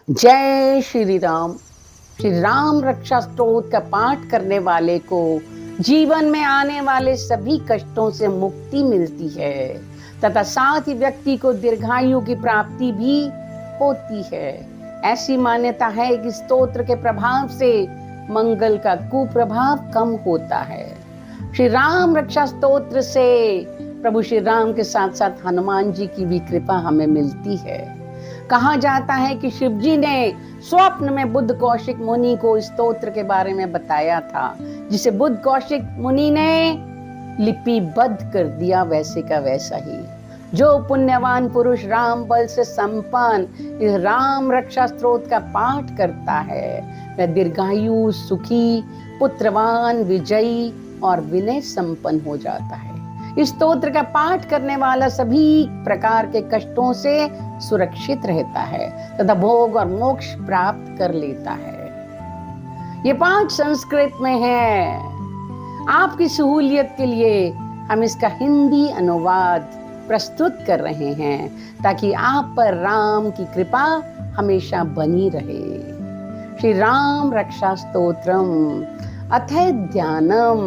जय श्री राम। श्री राम रक्षा स्तोत्र का पाठ करने वाले को जीवन में आने वाले सभी कष्टों से मुक्ति मिलती है तथा साथ ही व्यक्ति को दीर्घायु की प्राप्ति भी होती है। ऐसी मान्यता है कि स्तोत्र के प्रभाव से मंगल का कुप्रभाव कम होता है। श्री राम रक्षा स्तोत्र से प्रभु श्री राम के साथ साथ हनुमान जी की भी कृपा हमें मिलती है। कहा जाता है कि शिव जी ने स्वप्न में बुद्ध कौशिक मुनि को इस स्तोत्र के बारे में बताया था, जिसे बुद्ध कौशिक मुनि ने लिपिबद्ध कर दिया वैसे का वैसा ही। जो पुण्यवान पुरुष राम बल से संपन्न इस राम रक्षा स्तोत्र का पाठ करता है, वह दीर्घायु, सुखी, पुत्रवान, विजयी और विनय संपन्न हो जाता है। इस स्तोत्र का पाठ करने वाला सभी प्रकार के कष्टों से सुरक्षित रहता है तथा भोग और मोक्ष प्राप्त कर लेता है। ये पाठ संस्कृत में है। आपकी सहूलियत के लिए हम इसका हिंदी अनुवाद प्रस्तुत कर रहे हैं ताकि आप पर राम की कृपा हमेशा बनी रहे। श्री राम रक्षा स्तोत्रम अथ ध्यानम।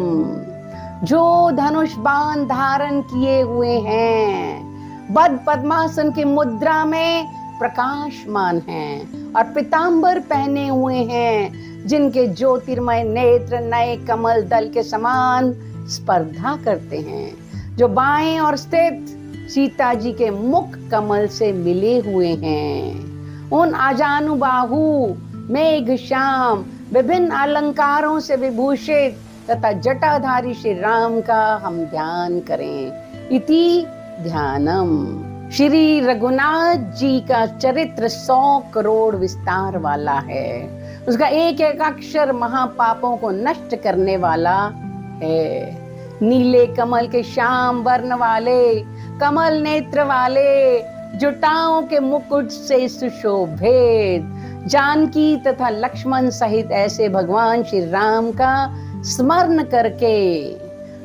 जो धनुष बाण धारण किए हुए हैं, बद्ध पद्मासन की मुद्रा में प्रकाशमान हैं और पीतांबर पहने हुए हैं, जिनके ज्योतिर्मय नेत्र नए कमल दल के समान स्पर्धा करते हैं, जो बाएं और स्थित सीता जी के मुख कमल से मिले हुए हैं। उन आजानुबाहु मेघ श्याम विभिन्न अलंकारों से विभूषित तथा जटाधारी श्री राम का हम ध्यान करें। इति ध्यानम। श्री रघुनाथ जी का चरित्र 100 करोड़ विस्तार वाला है। उसका एक एक अक्षर महापापों को नष्ट करने वाला है। नीले कमल के श्याम वर्ण वाले, कमल नेत्र वाले, जटाओं के मुकुट से सुशोभित जानकी तथा लक्ष्मण सहित ऐसे भगवान श्री राम का स्मरण करके,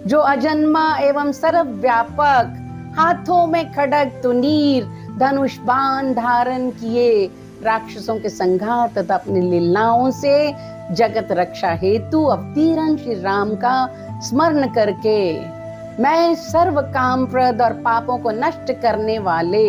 जो अजन्मा एवं सर्वव्यापक, हाथों में खड्ग तुनीर धनुष बाण धारण किए, राक्षसों के संघार तथा अपनी लीलाओं से जगत रक्षा हेतु अवतीर्ण श्री राम का स्मरण करके मैं सर्व कामप्रद और पापों को नष्ट करने वाले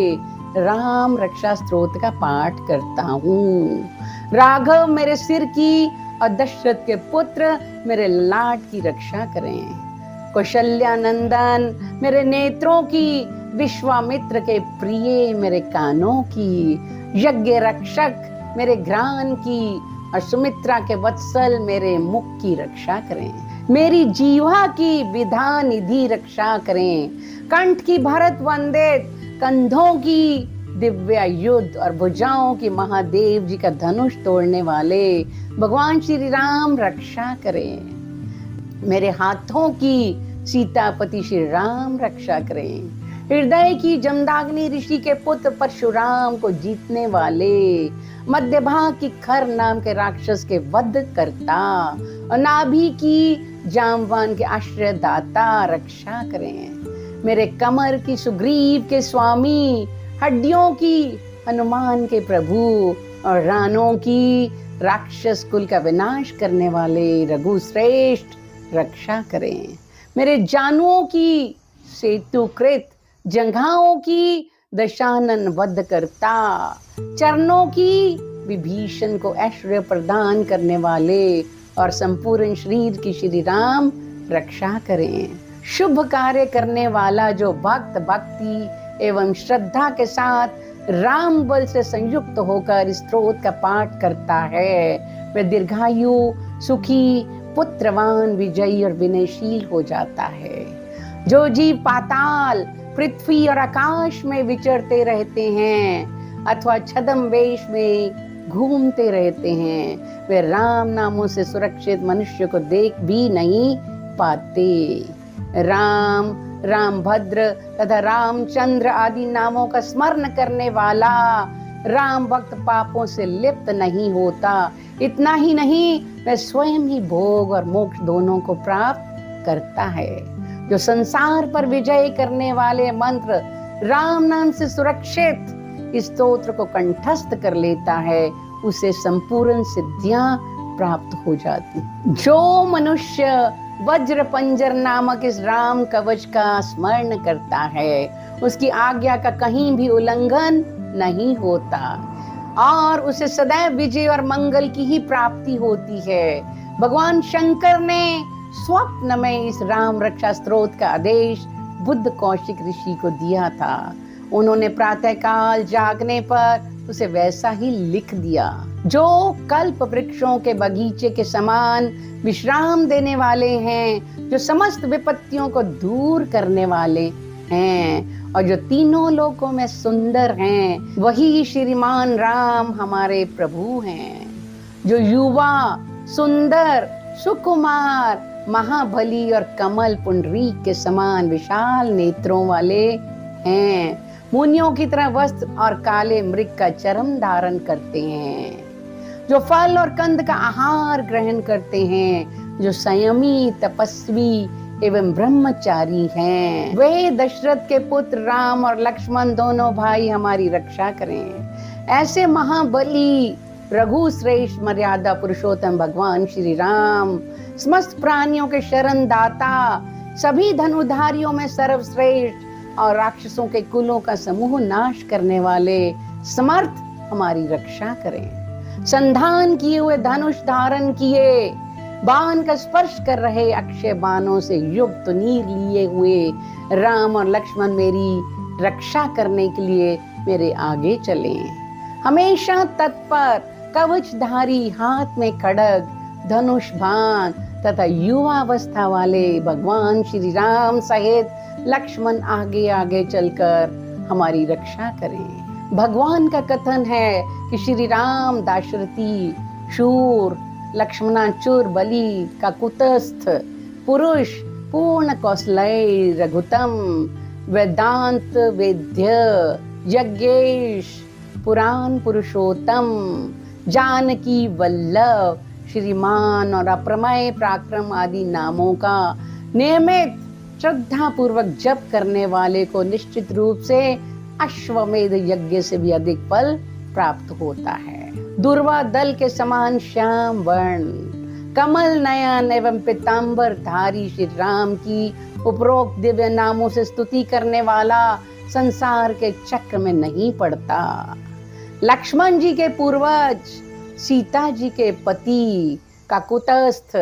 राम रक्षा स्तोत्र का पाठ करता हूँ। राघव मेरे सिर की और दशरथ के पुत्र मेरे लाट की रक्षा करें। कौशल्या नंदन मेरे नेत्रों की, विश्वामित्र के प्रिय मेरे कानों की, यज्ञ रक्षक मेरे घ्राण की और सुमित्रा के वत्सल मेरे मुख की रक्षा करें। मेरी जीवा की विधा निधि रक्षा करें। कंठ की भरत वंदित, कंधों की दिव्य युद्ध और भुजाओं की महादेव जी का धनुष तोड़ने वाले भगवान श्री राम रक्षा करें। मेरे हाथों की सीतापति श्री राम रक्षा करें। हृदय की जमदाग्नि ऋषि के पुत्र परशुराम को जीतने वाले, मध्य भाग की खर नाम के राक्षस के वध करता और नाभि की जामवान के आश्रय दाता रक्षा करें। मेरे कमर की सुग्रीव के स्वामी, हड्डियों की हनुमान के प्रभु और रानों की राक्षस कुल का विनाश करने वाले रघु श्रेष्ठ रक्षा करें। मेरे जानुओं की सेतुकृत, जंघाओं की दशानन वध करता, चरणों की विभीषण को ऐश्वर्य प्रदान करने वाले और संपूर्ण शरीर की श्री राम रक्षा करें। शुभ कार्य करने वाला जो भक्त भक्ति एवं श्रद्धा के साथ राम बल से संयुक्त होकर इस स्तोत्र का पाठ करता है, वह दीर्घायु, सुखी, पुत्रवान, विजयी और विनयशील हो जाता है। जो जीव पाताल, पृथ्वी और आकाश में विचरते रहते हैं अथवा छद्म वेश में घूमते रहते हैं, वे राम नामों से सुरक्षित मनुष्य को देख भी नहीं पाते। राम, रामभद्र तथा रामचंद्र आदि नामों का स्मरण करने वाला राम भक्त पापों से लिप्त नहीं होता। इतना ही नहीं, वह स्वयं ही भोग और मोक्ष दोनों को प्राप्त करता है। जो संसार पर विजय करने वाले मंत्र राम नाम से सुरक्षित इस स्तोत्र को कंठस्थ कर लेता है, उसे संपूर्ण सिद्धियां प्राप्त हो जाती। जो मनुष्य वज्र पंजर नामक इस राम कवच का स्मरण करता है, उसकी आज्ञा का कहीं भी उल्लंघन नहीं होता और उसे सदैव विजय और मंगल की ही प्राप्ति होती है। भगवान शंकर ने स्वप्न में इस राम रक्षा स्तोत्र का आदेश बुद्ध कौशिक ऋषि को दिया था। उन्होंने प्रातःकाल जागने पर उसे वैसा ही लिख दिया। जो कल्प वृक्षों के बगीचे के समान विश्राम देने वाले हैं, जो समस्त विपत्तियों को दूर करने वाले हैं और जो तीनों लोकों में सुंदर हैं, वही श्रीमान राम हमारे प्रभु हैं। जो युवा, सुंदर, सुकुमार, महाबली और कमल पुंडरीक के समान विशाल नेत्रों वाले हैं, मुनियों की तरह वस्त्र और काले मृग का चर्म धारण करते हैं, जो फल और कंद का आहार ग्रहण करते हैं, जो संयमी, तपस्वी एवं ब्रह्मचारी हैं, वे दशरथ के पुत्र राम और लक्ष्मण दोनों भाई हमारी रक्षा करें। ऐसे महाबली रघु श्रेष्ठ मर्यादा पुरुषोत्तम भगवान श्री राम समस्त प्राणियों के शरण दाता, सभी धनुधारियों में सर्वश्रेष्ठ और राक्षसों के कुलों का समूह नाश करने वाले समर्थ हमारी रक्षा करें। संधान किए हुए धनुष धारण किए, बाण का स्पर्श कर रहे अक्षय बाणों से युक्त नीर लिए हुए राम और लक्ष्मण मेरी रक्षा करने के लिए मेरे आगे चलें। हमेशा तत्पर, कवचधारी, हाथ में खड्ग, धनुष बाण तथा युवावस्था वाले भगवान श्री राम सहित लक्ष्मण आगे आगे चलकर हमारी रक्षा करें। भगवान का कथन है कि श्री राम दाशरथी, शूर, लक्ष्मणाचुर, बलि का कुटस्थ पुरुष, पूर्ण कौशलय, रघुतम, वेदांत वेद्य, यज्ञेश, पुराण पुरुषोत्तम, जानकी वल्लभ, श्रीमान और अप्रमेय पराक्रम आदि नामों का नियमित श्रद्धा पूर्वक जप करने वाले को निश्चित रूप से अश्वमेध यज्ञ से भी अधिक फल प्राप्त होता है। दुर्वा दल के समान श्याम वर्ण, कमल नयन एवं पीतांबर धारी श्री राम की उपरोक्त दिव्य नामों से स्तुति करने वाला संसार के चक्र में नहीं पड़ता। लक्ष्मण जी के पूर्वज, सीता जी के पति, काकुटस्थ,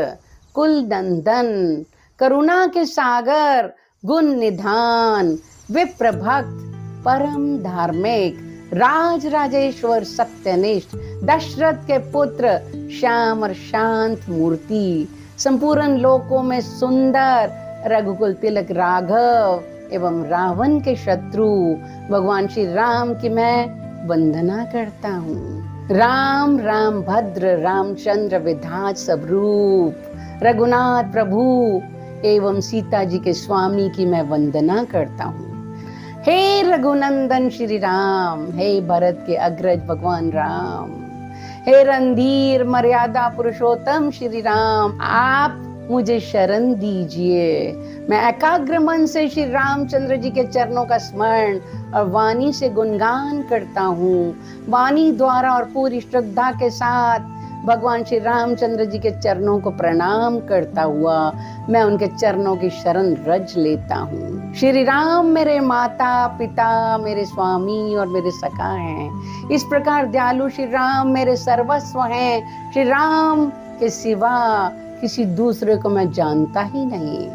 कुल नंदन, करुणा के सागर, गुण निधान, विप्र भक्त, परम धार्मिक, राज राजेश्वर, सत्यनिष्ठ, दशरथ के पुत्र, श्याम और शांत मूर्ति, संपूर्ण लोकों में सुंदर, रघुकुल तिलक राघव एवं रावण के शत्रु भगवान श्री राम की मैं वंदना करता हूँ। राम राम भद्र, रामचंद्र विधात स्वरूप, रघुनाथ प्रभु एवं सीता जी के स्वामी की मैं वंदना करता हूँ। हे रघुनंदन श्री राम, हे भरत के अग्रज भगवान राम, हे रणधीर मर्यादा पुरुषोत्तम श्री राम, आप मुझे शरण दीजिए। मैं एकाग्र मन से श्री रामचंद्र जी के चरणों का स्मरण और वाणी से गुणगान करता हूँ। वाणी द्वारा और पूरी श्रद्धा के साथ भगवान श्री रामचंद्र जी के चरणों को प्रणाम करता हुआ मैं उनके चरणों की शरण रज लेता हूँ। श्री राम मेरे माता पिता, मेरे स्वामी और मेरे सखा हैं। इस प्रकार दयालु श्री राम मेरे सर्वस्व हैं। श्री राम के सिवा किसी दूसरे को मैं जानता ही नहीं।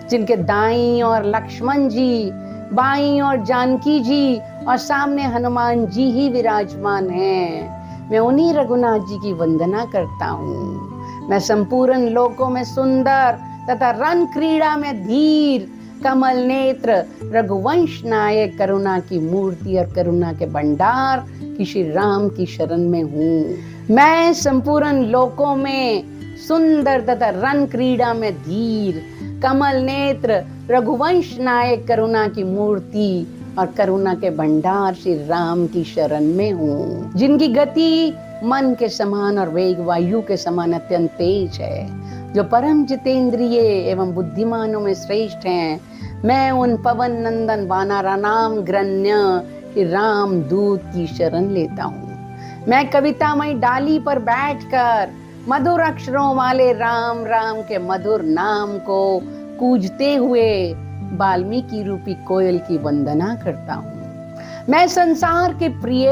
जिनके दाईं और लक्ष्मण जी, बाईं और जानकी जी और सामने हनुमान जी ही विराजमान हैं, मैं उन्हीं रघुनाथ जी की वंदना करता हूँ। मैं संपूर्ण लोकों में सुंदर तथा रण क्रीड़ा में धीर, कमल नेत्र, रघुवंश नायक, करुणा की मूर्ति और करुणा के भंडार की श्री राम की शरण में हूँ। मैं संपूर्ण लोकों में सुंदर तथा रण क्रीड़ा में धीर, कमल नेत्र, रघुवंश नायक, करुणा की मूर्ति और करुणा के भंडार श्री राम की शरण में हूँ। जिनकी गति मन के समान और वेग वायु के समान अत्यंत तेज है, जो परम जितेंद्रिय एवं बुद्धिमानों में श्रेष्ठ हैं, मैं उन पवन नंदन वानरा नाम ग्रण्य श्री राम दूत की शरण लेता हूँ। मैं कवितामय डाली पर बैठकर मधुर अक्षरों वाले राम राम के मधुर नाम को कूजते हुए वाल्मीकि रूपी कोयल की वंदना करता हूँ। मैं संसार के प्रिय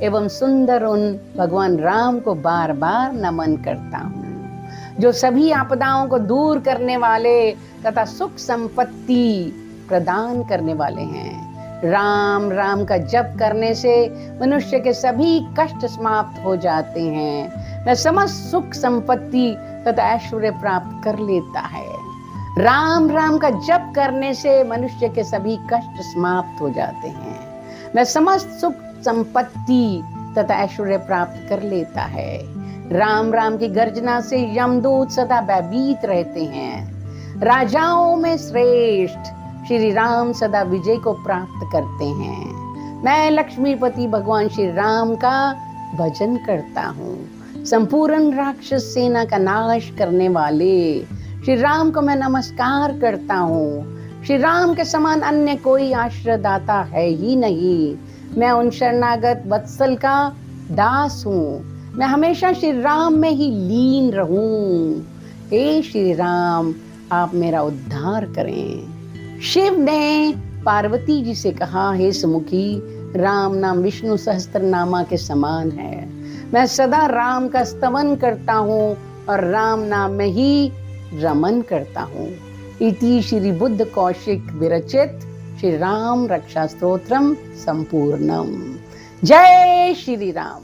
एवं सुंदर उन भगवान राम को बार बार नमन करता हूँ, जो सभी आपदाओं को दूर करने वाले तथा सुख संपत्ति प्रदान करने वाले हैं। राम राम का जप करने से मनुष्य के सभी कष्ट समाप्त हो जाते हैं। वह समस्त सुख संपत्ति तथा ऐश्वर्य प्राप्त कर लेता है। राम राम का जप करने से मनुष्य के सभी कष्ट समाप्त हो जाते हैं। वह समस्त सुख संपत्ति तथा ऐश्वर्य प्राप्त कर लेता है। राम राम की गर्जना से यमदूत सदा भयभीत रहते हैं। राजाओं में श्रेष्ठ श्री राम सदा विजय को प्राप्त करते हैं। मैं लक्ष्मीपति भगवान श्री राम का भजन करता हूँ। संपूर्ण राक्षस सेना का नाश करने वाले श्री राम को मैं नमस्कार करता हूँ। श्री राम के समान अन्य कोई आश्रयदाता है ही नहीं। मैं उन शरणागत वत्सल का दास हूँ। मैं हमेशा श्री राम में ही लीन रहूं। हे श्री राम, आप मेरा उद्धार करें। शिव ने पार्वती जी से कहा, हे सुमुखी, राम नाम विष्णु सहस्त्रनामा के समान है। मैं सदा राम का स्तवन करता हूँ और राम नाम में ही रमन करता हूँ। इति श्री बुद्ध कौशिक विरचित श्री राम रक्षा स्तोत्रम संपूर्णम। जय श्री राम।